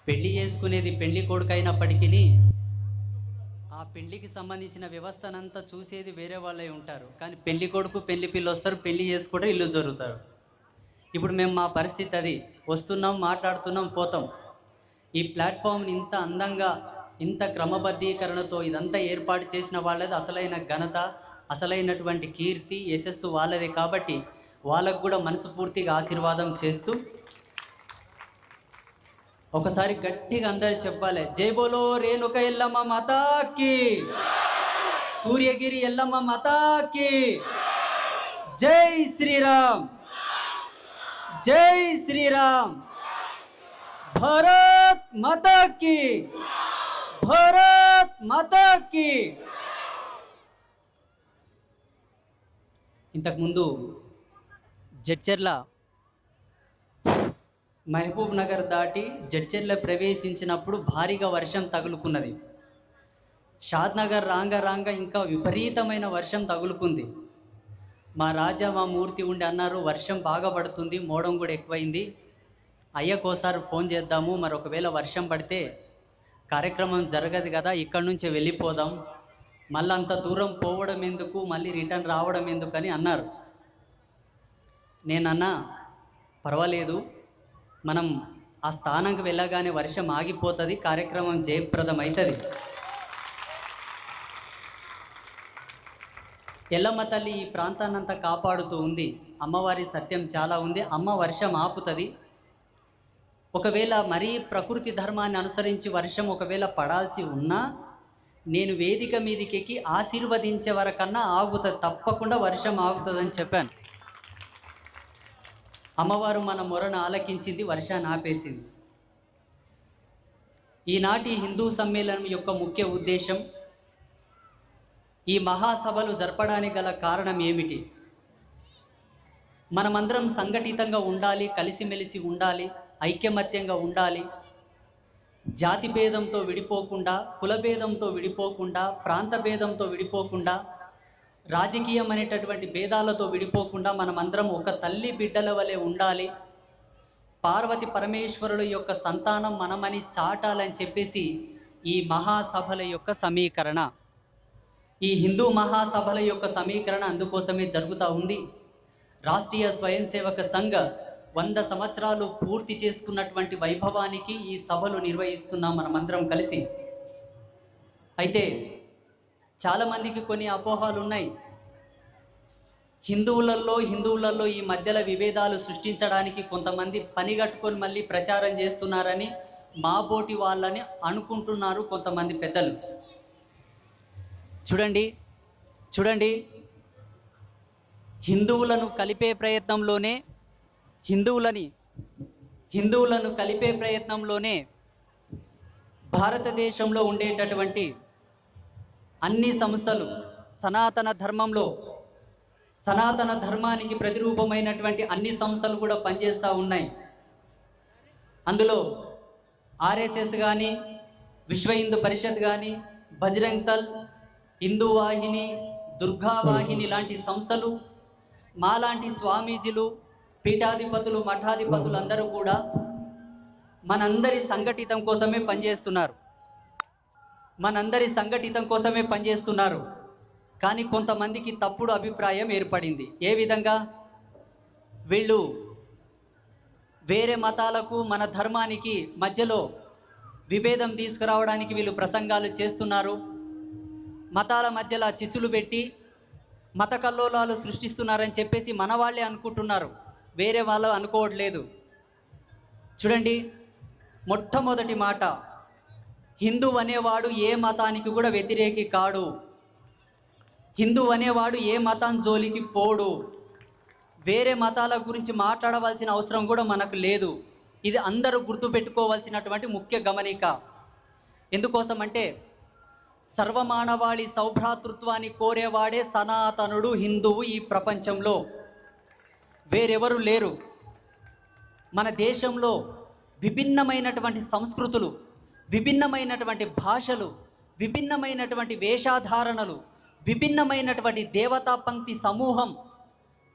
పెళ్లి చేసుకునేది పెళ్లి కొడుకైనప్పటికీ ఆ పెళ్లికి సంబంధించిన వ్యవస్థనంతా చూసేది వేరే వాళ్ళే ఉంటారు. కానీ పెళ్లి కొడుకు పెళ్లి పిల్ల వస్తారు, పెళ్లి చేసుకుంటే ఇల్లు జరుగుతారు. ఇప్పుడు మేము మా పరిస్థితి అది. వస్తున్నాం, మాట్లాడుతున్నాం, పోతాం. ఈ ప్లాట్ఫామ్ని ఇంత అందంగా, ఇంత క్రమబద్ధీకరణతో ఇదంతా ఏర్పాటు చేసిన వాళ్ళది అసలైన ఘనత, అసలైనటువంటి కీర్తి, యశస్సు వాళ్ళదే. కాబట్టి వాళ్ళకు కూడా మనస్ఫూర్తిగా ఆశీర్వాదం చేస్తూ ఒకసారి గట్టిగా అందరు చెప్పాలి, జై బోలో రేణుక ఎల్లమ్మ మాతాకి, సూర్యగిరి ఎల్లమ్మ మాతాకి, జై శ్రీరామ్, జై శ్రీరామ్, భారత్ మాతాకి, భారత్ మాతాకి. ఇంతకుముందు జడ్చర్ల మహబూబ్ నగర్ దాటి జడ్చర్ల ప్రవేశించినప్పుడు భారీగా వర్షం తగులుకున్నది. షాద్ నగర్ రాంగ ఇంకా విపరీతమైన వర్షం తగులుకుంది. మా రాజా మా మూర్తి ఉండి అన్నారు, వర్షం బాగా పడుతుంది, మోడం కూడా ఎక్కువైంది, అయ్యకోసారి ఫోన్ చేద్దాము, మరి ఒకవేళ వర్షం పడితే కార్యక్రమం జరగదు కదా, ఇక్కడి నుంచే వెళ్ళిపోదాం, మళ్ళీ అంత దూరం పోవడం ఎందుకు, మళ్ళీ రిటర్న్ రావడం ఎందుకని అన్నారు. నేనన్నా పర్వాలేదు, మనం ఆ స్థానంకి వెళ్ళగానే వర్షం ఆగిపోతుంది, కార్యక్రమం జయప్రదం అవుతుంది. ఎల్లమ్మ తల్లి ఈ ప్రాంతాన్నంతా కాపాడుతూ ఉంది. అమ్మవారి సత్యం చాలా ఉంది. అమ్మ వర్షం ఆపుతుంది. ఒకవేళ మరీ ప్రకృతి ధర్మాన్ని అనుసరించి వర్షం ఒకవేళ పడాల్సి ఉన్నా నేను వేదిక మీదికెక్కి ఆశీర్వదించే వరకన్నా ఆగుతుంది, తప్పకుండా వర్షం ఆగుతుందని చెప్పాను. అమ్మవారు మన మొరను ఆలకించింది, వర్షాన్ని ఆపేసింది. ఈనాటి హిందూ సమ్మేళనం యొక్క ముఖ్య ఉద్దేశం, ఈ మహాసభలు జరపడానికి గల కారణం ఏమిటి? మనమందరం సంఘటితంగా ఉండాలి, కలిసిమెలిసి ఉండాలి, ఐక్యమత్యంగా ఉండాలి, జాతి భేదంతో విడిపోకుండా, కులభేదంతో విడిపోకుండా, ప్రాంత భేదంతో విడిపోకుండా, రాజకీయం అనేటటువంటి భేదాలతో విడిపోకుండా మనమందరం ఒక తల్లి బిడ్డల వలె ఉండాలి, పార్వతి పరమేశ్వరుల యొక్క సంతానం మనమని చాటాలని చెప్పేసి ఈ మహాసభల యొక్క సమీకరణ, ఈ హిందూ మహాసభల యొక్క సమీకరణ అందుకోసమే జరుగుతూ ఉంది. రాష్ట్రీయ స్వయం సేవక సంఘ 100 సంవత్సరాలు పూర్తి చేసుకున్నటువంటి వైభవానికి ఈ సభలు నిర్వహిస్తున్నాం మనమందరం కలిసి. అయితే చాలామందికి కొన్ని అపోహలు ఉన్నాయి. హిందువులలో ఈ మధ్యలో విభేదాలు సృష్టించడానికి కొంతమంది పనిగట్టుకొని మళ్ళీ ప్రచారం చేస్తున్నారని మా బోటి వాళ్ళని అనుకుంటున్నారు కొంతమంది పెద్దలు. చూడండి, హిందువులను కలిపే ప్రయత్నంలోనే భారతదేశంలో ఉండేటటువంటి అన్ని సంస్థలు సనాతన ధర్మానికి ప్రతిరూపమైనటువంటి అన్ని సంస్థలు కూడా పనిచేస్తూ ఉన్నాయి. అందులో ఆర్ఎస్ఎస్ కానీ, విశ్వ హిందూ పరిషత్ కానీ, బజరంగ్ దళ్, హిందూ వాహిని, దుర్గా వాహిని లాంటి సంస్థలు, మాలాంటి స్వామీజీలు, పీఠాధిపతులు, మఠాధిపతులు అందరూ కూడా మనందరి సంఘటితం కోసమే పనిచేస్తున్నారు. కానీ కొంతమందికి తప్పుడు అభిప్రాయం ఏర్పడింది. ఏ విధంగా? వీళ్ళు వేరే మతాలకు మన ధర్మానికి మధ్యలో విభేదం తీసుకురావడానికి వీళ్ళు ప్రసంగాలు చేస్తున్నారు, మతాల మధ్యలో చిచ్చులు పెట్టి మత కల్లోలాలు సృష్టిస్తున్నారని చెప్పేసి మన వాళ్ళే అనుకుంటున్నారు, వేరే వాళ్ళు అనుకోవట్లేదు. చూడండి, మొట్టమొదటి మాట, హిందూ అనేవాడు ఏ మతానికి కూడా వ్యతిరేకి కాడు, హిందూ అనేవాడు ఏ మతం జోలికి పోడు, వేరే మతాల గురించి మాట్లాడవలసిన అవసరం కూడా మనకు లేదు. ఇది అందరూ గుర్తుపెట్టుకోవాల్సినటువంటి ముఖ్య గమనిక. ఎందుకోసం అంటే సర్వమానవాళి సౌభ్రాతృత్వాన్ని కోరేవాడే సనాతనుడు, హిందువు ఈ ప్రపంచంలో, వేరెవరు లేరు. మన దేశంలో విభిన్నమైనటువంటి సంస్కృతులు, విభిన్నమైనటువంటి భాషలు, విభిన్నమైనటువంటి వేషాధారణలు, విభిన్నమైనటువంటి దేవతా పంక్తి సమూహం,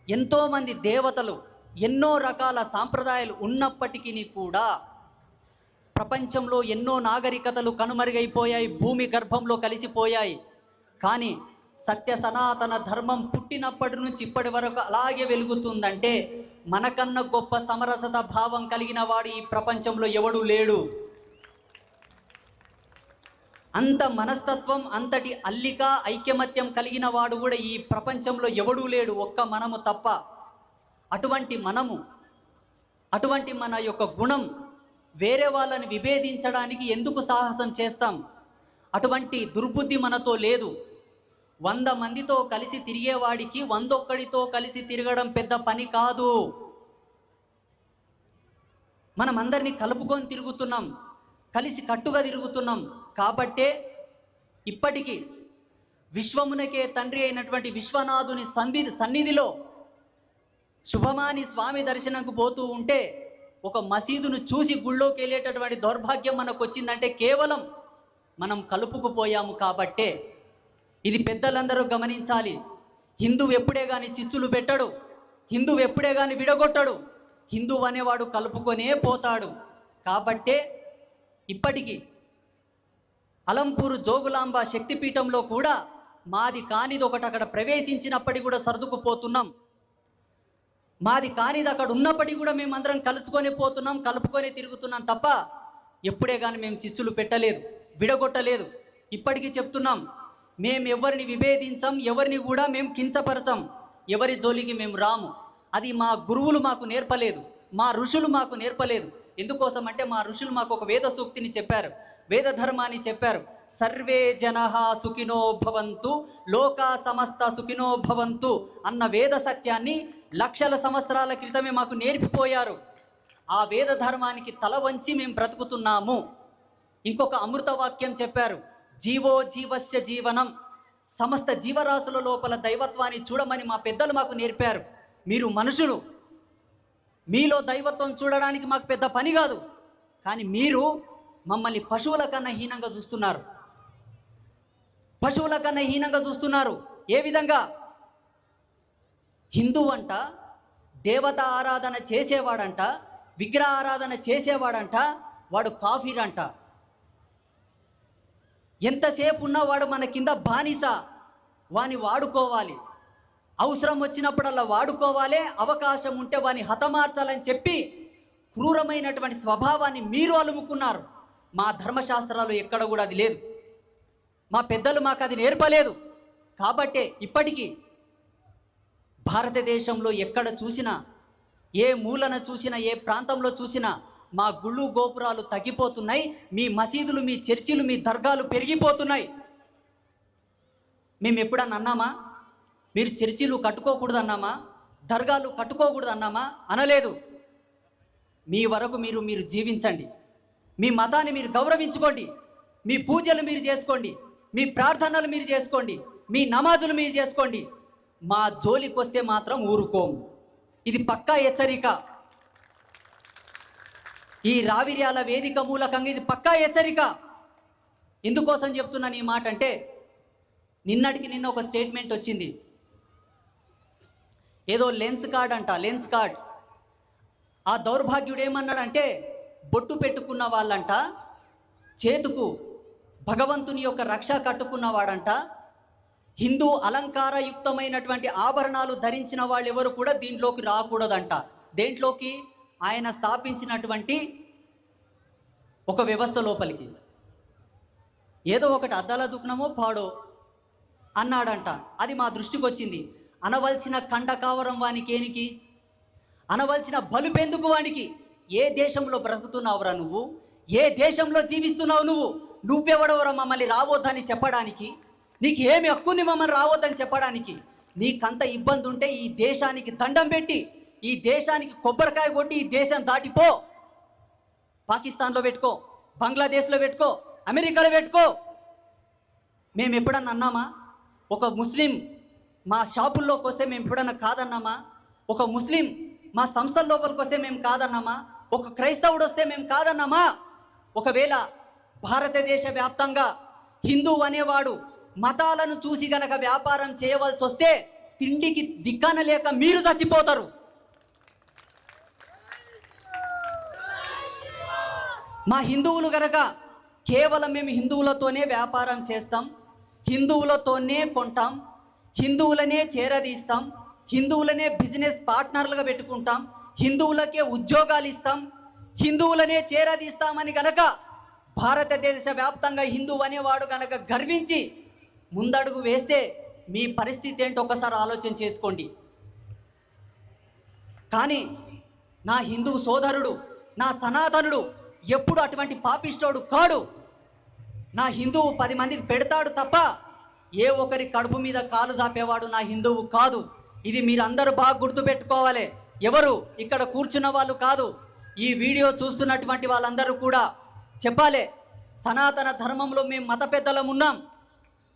ఎంతోమంది దేవతలు, ఎన్నో రకాల సాంప్రదాయాలు ఉన్నప్పటికీ కూడా ప్రపంచంలో ఎన్నో నాగరికతలు కనుమరుగైపోయాయి, భూమి గర్భంలో కలిసిపోయాయి. కానీ సత్య సనాతన ధర్మం పుట్టినప్పటి నుంచి ఇప్పటి వరకు అలాగే వెలుగుతుందంటే మనకన్నా గొప్ప సమరసత భావం కలిగిన వాడు ఈ ప్రపంచంలో ఎవడూ లేడు. అంత మనస్తత్వం, అంతటి అల్లిక, ఐక్యమత్యం కలిగిన వాడు కూడా ఈ ప్రపంచంలో ఎవడూ లేడు, ఒక్క మనము తప్ప. అటువంటి మనము, అటువంటి మన యొక్క గుణం వేరే వాళ్ళని విభేదించడానికి ఎందుకు సాహసం చేస్తాం? అటువంటి దుర్బుద్ధి మనతో లేదు. 100 మందితో కలిసి తిరిగేవాడికి 101తో కలిసి తిరగడం పెద్ద పని కాదు. మనం అందరినీ కలుపుకొని తిరుగుతున్నాం, కలిసి కట్టుగా తిరుగుతున్నాం. కాబట్టే ఇప్పటికీ విశ్వమునకే తండ్రి అయినటువంటి విశ్వనాథుని సన్నిధిలో శుభమాని స్వామి దర్శనంకు పోతూ ఉంటే ఒక మసీదును చూసి గుళ్ళోకి వెళ్ళేటటువంటి దౌర్భాగ్యం మనకు వచ్చిందంటే కేవలం మనం కలుపుకుపోయాము కాబట్టే. ఇది పెద్దలందరూ గమనించాలి. హిందువు ఎప్పుడే కానీ చిచ్చులు పెట్టడు, హిందువు ఎప్పుడే కానీ విడగొట్టడు. హిందువు అనేవాడు కలుపుకొనే పోతాడు. కాబట్టే ఇప్పటికీ అలంపూరు జోగులాంబ శక్తిపీఠంలో కూడా మాది కానిది ఒకటి అక్కడ ప్రవేశించినప్పటికీ కూడా సర్దుకుపోతున్నాం. మాది కానిది అక్కడ ఉన్నప్పటికీ కూడా మేమందరం కలుసుకొని పోతున్నాం, కలుపుకొని తిరుగుతున్నాం తప్ప ఎప్పుడే కానీ మేము చిచ్చులు పెట్టలేదు, విడగొట్టలేదు. ఇప్పటికీ చెప్తున్నాం, మేము ఎవరిని విభేదించం, ఎవరిని కూడా మేము కించపరచం, ఎవరి జోలికి మేము రాము. అది మా గురువులు మాకు నేర్పలేదు, మా ఋషులు మాకు నేర్పలేదు. ఎందుకోసం అంటే మా ఋషులు మాకు ఒక వేద సూక్తిని చెప్పారు, వేద ధర్మాన్ని చెప్పారు. సర్వే జనః సుఖినో భవంతు, లోకా సమస్త సుఖినో భవంతు అన్న వేద సత్యాన్ని లక్షల సంవత్సరాల క్రితమే మాకు నేర్పిపోయారు. ఆ వేద ధర్మానికి తల వంచి మేము బ్రతుకుతున్నాము. ఇంకొక అమృత వాక్యం చెప్పారు, జీవో జీవస్య జీవనం. సమస్త జీవరాశుల లోపల దైవత్వాన్ని చూడమని మా పెద్దలు మాకు నేర్పారు. మీరు మనుషులు, మీలో దైవత్వం చూడడానికి మాకు పెద్ద పని కాదు. కానీ మీరు మమ్మల్ని పశువుల కన్నా హీనంగా చూస్తున్నారు, పశువుల కన్నా హీనంగా చూస్తున్నారు. ఏ విధంగా? హిందువు అంట దేవత ఆరాధన చేసేవాడంట, విగ్రహ ఆరాధన చేసేవాడంట, వాడు కాఫీర్ అంట. ఎంతసేపు ఉన్నవాడు మన కింద బానిస, వాని వాడుకోవాలి, అవసరం వచ్చినప్పుడల్లా వాడుకోవాలి, అవకాశం ఉంటే వాని హతమార్చాలని చెప్పి క్రూరమైనటువంటి స్వభావాన్ని మీరు అలుముకున్నారు. మా ధర్మశాస్త్రాలు ఎక్కడ కూడా అది లేదు, మా పెద్దలు మాకు అది నేర్పలేదు. కాబట్టే ఇప్పటికీ భారతదేశంలో ఎక్కడ చూసినా, ఏ మూలన చూసినా, ఏ ప్రాంతంలో చూసినా మా గుళ్ళు గోపురాలు తగ్గిపోతున్నాయి, మీ మసీదులు, మీ చర్చిలు, మీ దర్గాలు పెరిగిపోతున్నాయి. మేము ఎప్పుడన్నా అన్నామా మీరు చర్చిలు కట్టుకోకూడదు అన్నామా, దర్గాలు కట్టుకోకూడదు అన్నామా? అనలేదు. మీ వరకు మీరు జీవించండి, మీ మతాన్ని మీరు గౌరవించుకోండి, మీ పూజలు మీరు చేసుకోండి, మీ ప్రార్థనలు మీరు చేసుకోండి, మీ నమాజులు మీరు చేసుకోండి. మా జోలికి వస్తే మాత్రం ఊరుకోము. ఇది పక్కా హెచ్చరిక. ఈ రావిర్యాల వేదిక మూలకంగా ఇది పక్కా హెచ్చరిక. ఎందుకోసం చెప్తున్నాను ఈ మాట అంటే, నిన్నటికి నిన్న ఒక స్టేట్మెంట్ వచ్చింది, ఏదో లెన్స్ కార్డ్ అంట, లెన్స్ కార్డ్. ఆ దౌర్భాగ్యుడు ఏమన్నాడంటే, బొట్టు పెట్టుకున్న వాళ్ళంట, చేతుకు భగవంతుని యొక్క రక్ష కట్టుకున్నవాడంట, హిందూ అలంకారయుక్తమైనటువంటి ఆభరణాలు ధరించిన వాళ్ళు ఎవరు కూడా దీంట్లోకి రాకూడదంట. దేంట్లోకి? ఆయన స్థాపించినటువంటి ఒక వ్యవస్థ లోపలికి. ఏదో ఒకటి అద్దాల దుఃఖనమో పాడో అన్నాడంట. అది మా దృష్టికి వచ్చింది. అనవలసిన కండకావరం వానికేనికి, అనవలసిన బలుపెందుకు వానికి? ఏ దేశంలో బ్రతుకుతున్నావురా నువ్వు? ఏ దేశంలో జీవిస్తున్నావు నువ్వు? నువ్వెవడవరా మమ్మల్ని రావద్దని చెప్పడానికి? నీకు ఏమి హక్కుంది మమ్మల్ని రావద్దని చెప్పడానికి? నీకంత ఇబ్బంది ఉంటే ఈ దేశానికి దండం పెట్టి, ఈ దేశానికి కొబ్బరికాయ కొట్టి ఈ దేశం దాటిపో. పాకిస్తాన్లో పెట్టుకో, బంగ్లాదేశ్లో పెట్టుకో, అమెరికాలో పెట్టుకో. మేము ఎప్పుడన్నా అన్నామా? ఒక ముస్లిం మా షాపుల్లోకి వస్తే మేము ఎప్పుడన్నా కాదన్నామా? ఒక ముస్లిం మా సంస్థల లోపలికి వస్తే మేము కాదన్నామా? ఒక క్రైస్తవుడు వస్తే మేము కాదన్నామా? ఒకవేళ భారతదేశ వ్యాప్తంగా హిందూ అనేవాడు మతాలను చూసి గనక వ్యాపారం చేయవలసి వస్తే తిండికి దిక్కన లేక మీరు చచ్చిపోతారు. మా హిందువులు గనక కేవలం మేము హిందువులతోనే వ్యాపారం చేస్తాం, హిందువులతోనే కొంటాం, హిందువులనే చేరదీస్తాం, హిందువులనే బిజినెస్ పార్ట్నర్లుగా పెట్టుకుంటాం, హిందువులకే ఉద్యోగాలు ఇస్తాం, హిందువులనే చేరదీస్తామని గనక భారతదేశ వ్యాప్తంగా హిందువు అనేవాడు గనక గర్వించి ముందడుగు వేస్తే మీ పరిస్థితి ఏంటో ఒకసారి ఆలోచన చేసుకోండి. కానీ నా హిందువు సోదరుడు, నా సనాతనుడు ఎప్పుడు అటువంటి పాపిష్టోడు కాడు. నా హిందువు 10 మందికి పెడతాడు తప్ప ఏ ఒకరి కడుపు మీద కాలు చాపేవాడు నా హిందువు కాదు. ఇది మీరందరూ బాగా గుర్తుపెట్టుకోవాలి. ఎవరు ఇక్కడ కూర్చున్న వాళ్ళు కాదు, ఈ వీడియో చూస్తున్నటువంటి వాళ్ళందరూ కూడా చెప్పాలి. సనాతన ధర్మంలో మేము మత పెద్దలం ఉన్నాం,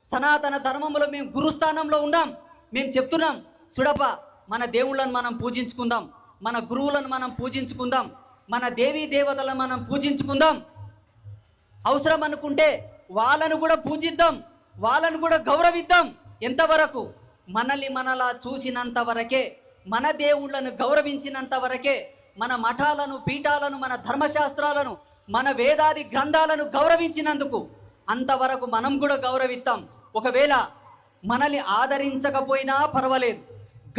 సనాతన ధర్మంలో మేము గురుస్థానంలో ఉన్నాం. మేము చెప్తున్నాం, సుడప మన దేవుళ్ళను మనం పూజించుకుందాం, మన గురువులను మనం పూజించుకుందాం, మన దేవీ దేవతలను మనం పూజించుకుందాం. అవసరం అనుకుంటే వాళ్ళను కూడా పూజిద్దాం, వాళ్ళను కూడా గౌరవిద్దాం. ఎంతవరకు? మనల్ని మనలా చూసినంత వరకే, మన దేవుళ్ళను గౌరవించినంత వరకే, మన మఠాలను, పీఠాలను, మన ధర్మశాస్త్రాలను, మన వేదాది గ్రంథాలను గౌరవించినందుకు అంతవరకు మనం కూడా గౌరవిస్తాం. ఒకవేళ మనల్ని ఆదరించకపోయినా పర్వాలేదు,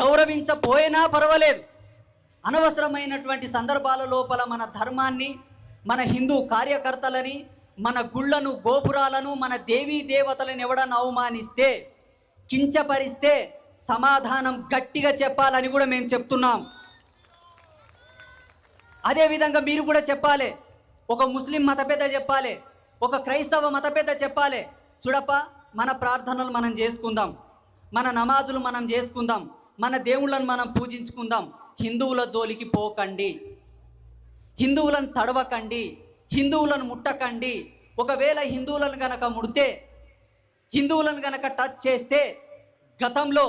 గౌరవించపోయినా పర్వాలేదు, అనవసరమైనటువంటి సందర్భాల లోపల మన ధర్మాన్ని, మన హిందూ కార్యకర్తలని, మన గుళ్ళను, గోపురాలను, మన దేవీ దేవతలను ఎవడన్నా అవమానిస్తే, కించపరిస్తే సమాధానం గట్టిగా చెప్పాలని కూడా మేము చెప్తున్నాం. అదేవిధంగా మీరు కూడా చెప్పాలి. ఒక ముస్లిం మత పెద్ద చెప్పాలి, ఒక క్రైస్తవ మత పెద్ద చెప్పాలి, చూడప్ప మన ప్రార్థనలు మనం చేసుకుందాం, మన నమాజులు మనం చేసుకుందాం, మన దేవుళ్ళను మనం పూజించుకుందాం, హిందువుల జోలికి పోకండి, హిందువులను తడవకండి, హిందువులను ముట్టకండి. ఒకవేళ హిందువులను గనక ముడితే, హిందువులను గనక టచ్ చేస్తే, గతంలో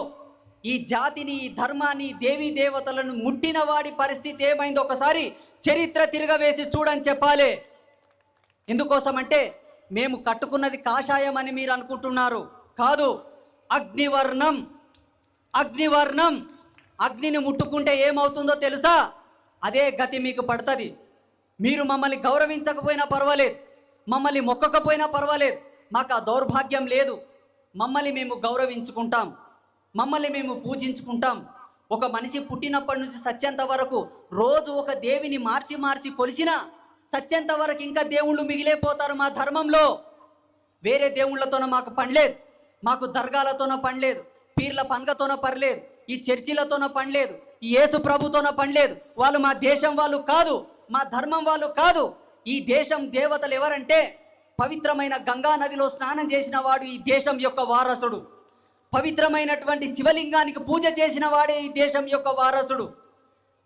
ఈ జాతిని, ఈ ధర్మాన్ని, దేవీ దేవతలను ముట్టిన వాడి పరిస్థితి ఏమైందో ఒకసారి చరిత్ర తిరగవేసి చూడని చెప్పాలి. ఎందుకోసమంటే మేము కట్టుకున్నది కాషాయం అని మీరు అనుకుంటున్నారు, కాదు. అగ్నివర్ణం, అగ్నివర్ణం. అగ్నిని ముట్టుకుంటే ఏమవుతుందో తెలుసా? అదే గతి మీకు పడుతుంది. మీరు మమ్మల్ని గౌరవించకపోయినా పర్వాలేదు, మమ్మల్ని మొక్కకపోయినా పర్వాలేదు, మాకు ఆ దౌర్భాగ్యం లేదు. మమ్మల్ని మేము గౌరవించుకుంటాం, మమ్మల్ని మేము పూజించుకుంటాం. ఒక మనిషి పుట్టినప్పటి నుంచి సత్యంత వరకు రోజు ఒక దేవిని మార్చి మార్చి కొలిసినా సత్యంత వరకు ఇంకా దేవుళ్ళు మిగిలిపోతారు మా ధర్మంలో. వేరే దేవుళ్ళతోన మాకు పనిలేదు, మాకు దర్గాలతోన పనిలేదు, పీర్ల పంగతోన పనిలేదు, ఈ చర్చిలతోన పనిలేదు, ఈ యేసు ప్రభుతోన పనిలేదు. వాళ్ళు మా దేశం వాళ్ళు కాదు, మా ధర్మం వాళ్ళు కాదు. ఈ దేశం దేవతలు ఎవరంటే, పవిత్రమైన గంగా నదిలో స్నానం చేసిన వాడు ఈ దేశం యొక్క వారసుడు, పవిత్రమైనటువంటి శివలింగానికి పూజ చేసిన వాడే ఈ దేశం యొక్క వారసుడు.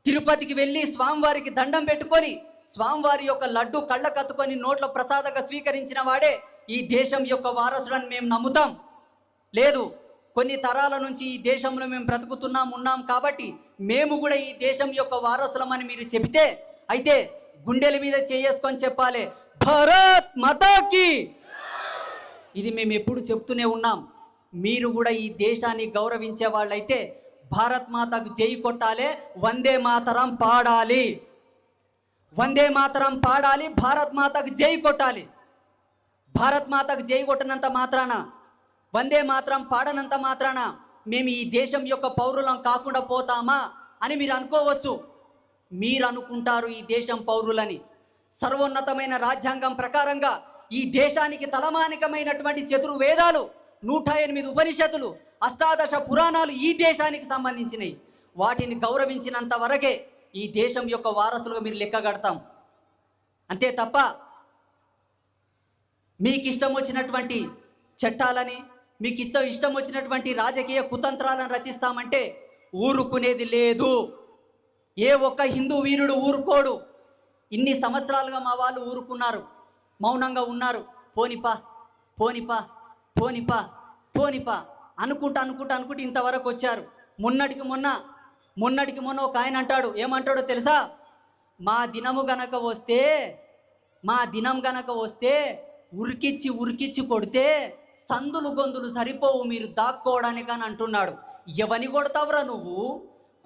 తిరుపతికి వెళ్ళి స్వామివారికి దండం పెట్టుకొని స్వామివారి యొక్క లడ్డు కళ్ళ కత్తుకొని నోట్లో ప్రసాదంగా స్వీకరించిన వాడే ఈ దేశం యొక్క వారసుడని మేము నమ్ముతాం. లేదు, కొన్ని తరాల నుంచి ఈ దేశంలో మేము ఉన్నాం కాబట్టి మేము కూడా ఈ దేశం యొక్క వారసులమని మీరు చెబితే, అయితే గుండెల మీద చేసుకొని చెప్పాలి, భారత్ మాతాకి. ఇది మేము ఎప్పుడు చెప్తూనే ఉన్నాం. మీరు కూడా ఈ దేశాన్ని గౌరవించే వాళ్ళైతే భారత్ మాతకు జై కొట్టాలి, వందే మాతరం పాడాలి, వందే మాతరం పాడాలి, భారత్ మాతకు జై కొట్టాలి. భారత్ మాతకు జై కొట్టినంత మాత్రాన, వందే మాతరం పాడనంత మాత్రాన మేము ఈ దేశం యొక్క పౌరులం కాకుండా పోతామా అని మీరు అనుకోవచ్చు. మీరు అనుకుంటారు ఈ దేశం పౌరులని. సర్వోన్నతమైన రాజ్యాంగం ప్రకారంగా ఈ దేశానికి తలమానికమైనటువంటి చతుర్వేదాలు, 108 ఉపనిషత్తులు, 18 పురాణాలు ఈ దేశానికి సంబంధించినవి. వాటిని గౌరవించినంత వరకే ఈ దేశం యొక్క వారసులుగా మీరు లెక్కగడతాం. అంతే తప్ప మీకు ఇష్టం వచ్చినటువంటి చట్టాలని, మీకు ఇష్టం వచ్చినటువంటి రాజకీయ కుతంత్రాలను రచిస్తామంటే ఊరుకునేది లేదు. ఏ ఒక్క హిందూ వీరుడు ఊరుకోడు. ఇన్ని సంవత్సరాలుగా మా వాళ్ళు ఊరుకున్నారు, మౌనంగా ఉన్నారు. పోనిపా పోనిపా పోనిపా పోనిపా అనుకుంటా ఇంతవరకు వచ్చారు. మొన్నటికి మొన్న ఒక ఆయన అంటాడు, ఏమంటాడో తెలుసా? మా దినం గనక వస్తే ఉరికిచ్చి కొడితే సందులు గొంతులు సరిపోవు మీరు దాక్కోవడానికి అని అంటున్నాడు. ఎవని కొడతావురా నువ్వు?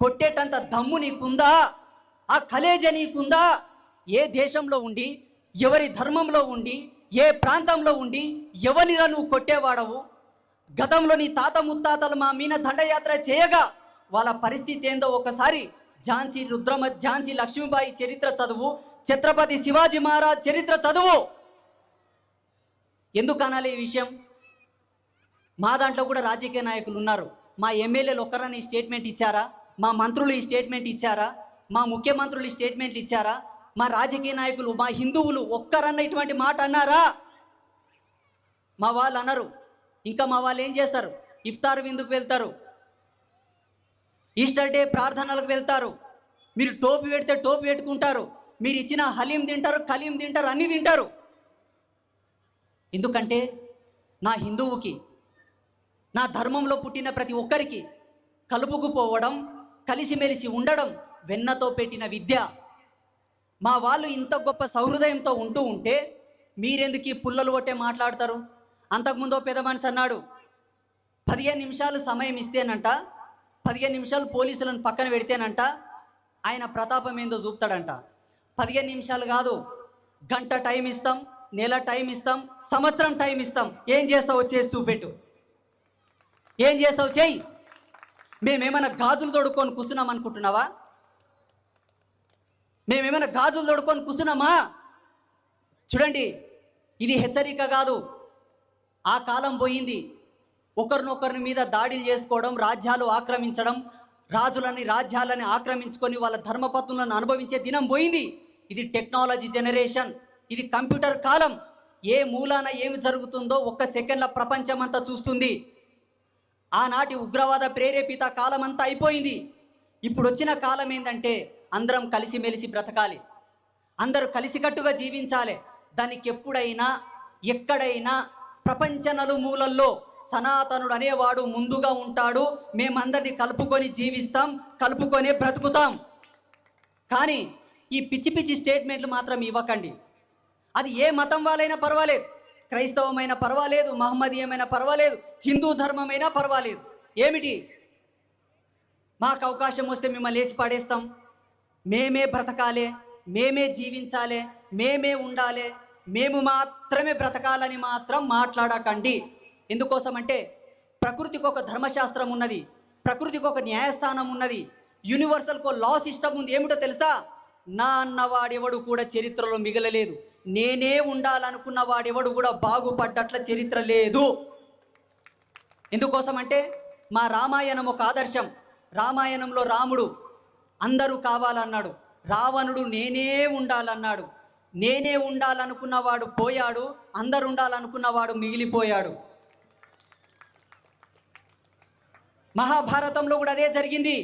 కొట్టేటంత దమ్ము నీకుందా? ఆ కలేజ నీకుందా? ఏ దేశంలో ఉండి ఎవరి ధర్మంలో ఉండి, ఏ ప్రాంతంలో ఉండి ఎవరిరా నువ్వు కొట్టేవాడవు? గతంలో నీ తాత ముత్తాతలు మా మీన దండయాత్ర చేయగా వాళ్ళ పరిస్థితి ఏందో ఒకసారి ఝాన్సీ లక్ష్మీబాయి చరిత్ర చదువు, ఛత్రపతి శివాజీ మహారాజ్ చరిత్ర చదువు. ఎందుకు అనాలి ఈ విషయం? మా దాంట్లో కూడా రాజకీయ నాయకులు ఉన్నారు. మా ఎమ్మెల్యేలు ఒక్కరని స్టేట్మెంట్ ఇచ్చారా? మా మంత్రులు ఈ స్టేట్మెంట్ ఇచ్చారా? మా ముఖ్యమంత్రులు ఈ స్టేట్మెంట్లు ఇచ్చారా? మా రాజకీయ నాయకులు, మా హిందువులు ఒక్కరన్న ఇటువంటి మాట అన్నారా? మా వాళ్ళు అన్నారు. ఇంకా మా వాళ్ళు ఏం చేస్తారు? ఇఫ్తార్ విందుకు వెళ్తారు, ఈస్టర్ డే ప్రార్థనలకు వెళ్తారు. మీరు టోపీ పెడితే టోపీ పెట్టుకుంటారు, మీరు ఇచ్చిన హలీం తింటారు, కలీం తింటారు, అన్నీ తింటారు. ఎందుకంటే నా హిందువుకి, నా ధర్మంలో పుట్టిన ప్రతి ఒక్కరికి కలుపుకుపోవడం, కలిసిమెలిసి ఉండడం వెన్నతో పెట్టిన విద్య. మా వాళ్ళు ఇంత గొప్ప సహృదయంతో ఉంటూ ఉంటే మీరెందుకు పుల్లలు కొట్టే మాట్లాడతారు? అంతకుముందు పెద్ద మనిషి అన్నాడు, 15 నిమిషాలు సమయం ఇస్తేనంట, 15 నిమిషాలు పోలీసులను పక్కన పెడితేనంట ఆయన ప్రతాపం ఏందో చూపుతాడంట. 15 నిమిషాలు కాదు, గంట టైం ఇస్తాం, నెల టైం ఇస్తాం, సంవత్సరం టైం ఇస్తాం. ఏం చేస్తావు? చేసి చూపెట్టు. ఏం చేస్తావు? చెయ్యి. మేమేమైనా గాజులు తోడుకొని కూర్చున్నాం అనుకుంటున్నావా? మేమేమైనా గాజులు తోడుకొని కూర్చున్నామా? చూడండి, ఇది హెచ్చరిక కాదు. ఆ కాలం పోయింది. ఒకరినొకరి మీద దాడులు చేసుకోవడం, రాజ్యాలు ఆక్రమించడం, రాజ్యాలని ఆక్రమించుకొని వాళ్ళ ధర్మపత్నులను అనుభవించే దినం పోయింది. ఇది టెక్నాలజీ జనరేషన్, ఇది కంప్యూటర్ కాలం. ఏ మూలాన ఏమి జరుగుతుందో ఒక్క సెకండ్ల ప్రపంచం అంతా చూస్తుంది. ఆనాటి ఉగ్రవాద ప్రేరేపిత కాలం అంతా అయిపోయింది. ఇప్పుడు వచ్చిన కాలం ఏంటంటే అందరం కలిసిమెలిసి బ్రతకాలి, అందరూ కలిసికట్టుగా జీవించాలి. దానికి ఎప్పుడైనా ఎక్కడైనా ప్రపంచ నలుమూలల్లో సనాతనుడు అనేవాడు ముందుగా ఉంటాడు. మేమందరినీ కలుపుకొని జీవిస్తాం, కలుపుకొనే బ్రతుకుతాం. కానీ ఈ పిచ్చి పిచ్చి స్టేట్మెంట్లు మాత్రం ఇవ్వకండి. అది ఏ మతం వాళ్ళైనా పర్వాలేదు, క్రైస్తవమైనా పర్వాలేదు, మహమ్మదీయమైనా పర్వాలేదు, హిందూ ధర్మమైనా పర్వాలేదు. ఏమిటి? మాకు అవకాశం వస్తే మిమ్మల్ని లేచి పడేస్తాం, మేమే బ్రతకాలే, మేమే జీవించాలే, మేమే ఉండాలి, మేము మాత్రమే బ్రతకాలని మాత్రం మాట్లాడకండి. ఎందుకోసం అంటే ప్రకృతికి ఒక ధర్మశాస్త్రం ఉన్నది, ప్రకృతికి ఒక న్యాయస్థానం ఉన్నది, యూనివర్సల్కో లా సిస్టమ్ ఉంది. ఏమిటో తెలుసా? నా అన్నవాడెవడు కూడా చరిత్రలో మిగలలేదు, నేనే ఉండాలనుకున్న వాడెవడు కూడా బాగుపడ్డట్ల చరిత్ర లేదు. ఎందుకోసం అంటే మా రామాయణం ఒక ఆదర్శం. రామాయణంలో రాముడు అందరూ కావాలన్నాడు, రావణుడు నేనే ఉండాలన్నాడు. నేనే ఉండాలనుకున్నవాడు పోయాడు, అందరు ఉండాలనుకున్నవాడు మిగిలిపోయాడు. మహాభారతంలో కూడా అదే జరిగింది.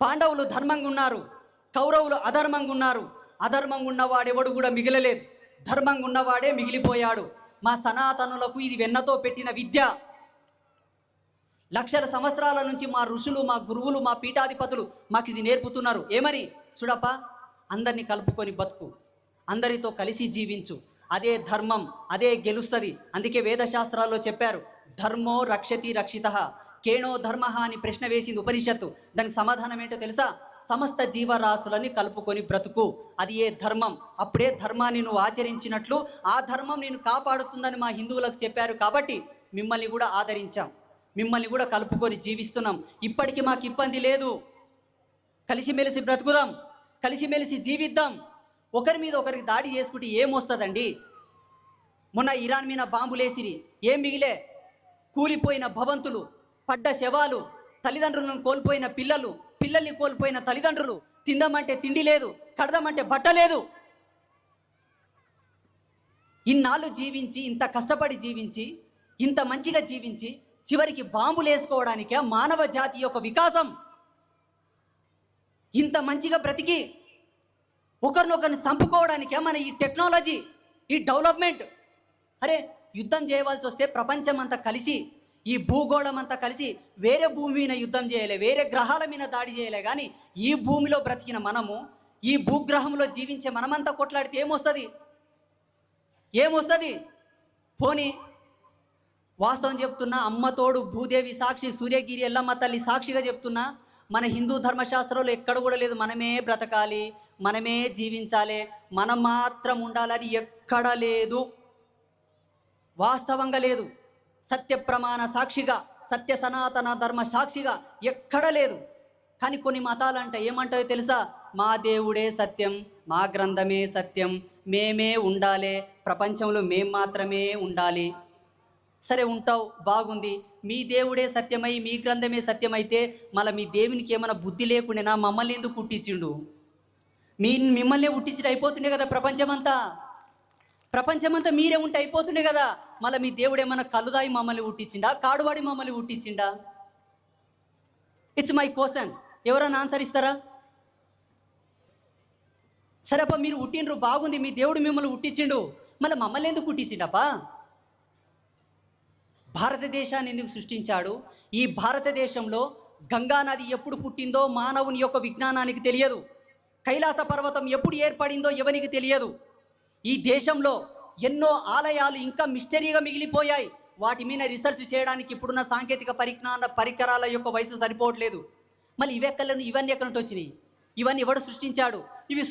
పాండవులు ధర్మంగా ఉన్నారు, కౌరవులు అధర్మంగా ఉన్నారు. అధర్మంగా ఉన్నవాడెవడు కూడా మిగిలలేదు, ధర్మంగా ఉన్నవాడే మిగిలిపోయాడు. మా సనాతనులకు ఇది వెన్నతో పెట్టిన విద్య. లక్షల సంవత్సరాల నుంచి మా ఋషులు, మా గురువులు, మా పీఠాధిపతులు మాకు ఇది నేర్పుతున్నారు. ఏమని? చూడప్ప, అందరినీ కలుపుకొని బతుకు, అందరితో కలిసి జీవించు, అదే ధర్మం, అదే గెలుస్తుంది. అందుకే వేదశాస్త్రాల్లో చెప్పారు, ధర్మో రక్షతి రక్షిత, కేణో ధర్మ అని ప్రశ్న వేసింది ఉపనిషత్తు. దానికి సమాధానం ఏంటో తెలుసా? సమస్త జీవరాశులని కలుపుకొని బ్రతుకు, అది ఏ ధర్మం. అప్పుడే ధర్మాన్ని నువ్వు ఆచరించినట్లు ఆ ధర్మం నేను కాపాడుతుందని మా హిందువులకు చెప్పారు. కాబట్టి మిమ్మల్ని కూడా ఆదరించాం, మిమ్మల్ని కూడా కలుపుకొని జీవిస్తున్నాం. ఇప్పటికీ మాకు ఇబ్బంది లేదు. కలిసిమెలిసి బ్రతుకుదాం, కలిసిమెలిసి జీవిద్దాం. ఒకరి మీద ఒకరికి దాడి చేసుకుంటే ఏమొస్తుందండి? మొన్న ఇరాన్ మీద బాంబులేసిరి, ఏం మిగిలే? కూలిపోయిన భవంతులు, పడ్డ శవాలు, తల్లిదండ్రులను కోల్పోయిన పిల్లలు, పిల్లల్ని కోల్పోయిన తల్లిదండ్రులు, తిందామంటే తిండి లేదు, కడదామంటే బట్ట లేదు. ఇన్నాళ్ళు జీవించి, ఇంత కష్టపడి జీవించి, ఇంత మంచిగా జీవించి చివరికి బాంబులు వేసుకోవడానికే మానవ జాతి యొక్క వికాసం. ఇంత మంచిగా బ్రతికి ఒకరినొకరిని చంపుకోవడానికే మన ఈ టెక్నాలజీ, ఈ డెవలప్మెంట్. అరే, యుద్ధం చేయవలసి వస్తే ప్రపంచం అంతా కలిసి, ఈ భూగోళం అంతా కలిసి వేరే భూమి మీద యుద్ధం చేయలే, వేరే గ్రహాల మీద దాడి చేయలే. కానీ ఈ భూమిలో బ్రతికిన మనము, ఈ భూగ్రహంలో జీవించే మనమంతా కొట్లాడితే ఏమొస్తుంది? ఏమొస్తుంది? పోనీ వాస్తవం చెప్తున్నా, అమ్మతోడు భూదేవి సాక్షి, సూర్యగిరి ఎల్లమ్మ తల్లి సాక్షిగా చెప్తున్నా, మన హిందూ ధర్మశాస్త్రంలో ఎక్కడ కూడా లేదు మనమే బ్రతకాలి, మనమే జీవించాలి, మనం మాత్రం ఉండాలని ఎక్కడ లేదు, వాస్తవంగా లేదు. సత్య ప్రమాణ సాక్షిగా, సత్య సనాతన ధర్మ సాక్షిగా ఎక్కడ లేదు. కానీ కొన్ని మతాలంట ఏమంటాయో తెలుసా? మా దేవుడే సత్యం, మా గ్రంథమే సత్యం, మేమే ఉండాలి, ప్రపంచంలో మేం మాత్రమే ఉండాలి. సరే ఉంటావు, బాగుంది. మీ దేవుడే సత్యమై మీ గ్రంథమే సత్యమైతే మళ్ళీ మీ దేవునికి ఏమైనా బుద్ధి లేకుండా మమ్మల్ని ఎందుకు పుట్టించిండు? మిమ్మల్ని పుట్టించి అయిపోతుండే కదా ప్రపంచమంతా మీరే ఉంటే అయిపోతుండే కదా. మళ్ళీ మీ దేవుడు ఏమైనా కలుదాయి మమ్మల్ని పుట్టించిండా, కాడువాడి మమ్మల్ని పుట్టించిండా? It's my question. ఎవరైనా ఆన్సర్ ఇస్తారా? సరే అప్ప, మీరు పుట్టిండ్రు, బాగుంది, మీ దేవుడు మిమ్మల్ని పుట్టించిండు, మళ్ళీ మమ్మల్ని ఎందుకు పుట్టించిండప్పా? భారతదేశాన్ని ఎందుకు సృష్టించాడు? ఈ భారతదేశంలో గంగా నది ఎప్పుడు పుట్టిందో మానవుని యొక్క విజ్ఞానానికి తెలియదు. కైలాస పర్వతం ఎప్పుడు ఏర్పడిందో ఎవరికి తెలియదు. ఈ దేశంలో ఎన్నో ఆలయాలు ఇంకా మిస్టరీగా మిగిలిపోయాయి. వాటి మీద రీసెర్చ్ చేయడానికి ఇప్పుడున్న సాంకేతిక పరికరాల యొక్క వయసు సరిపోవట్లేదు. మళ్ళీ ఇవన్నీ ఎక్కడి నుంచి వచ్చినాయి? ఇవన్నీ ఎవడు సృష్టించాడు? ఇవి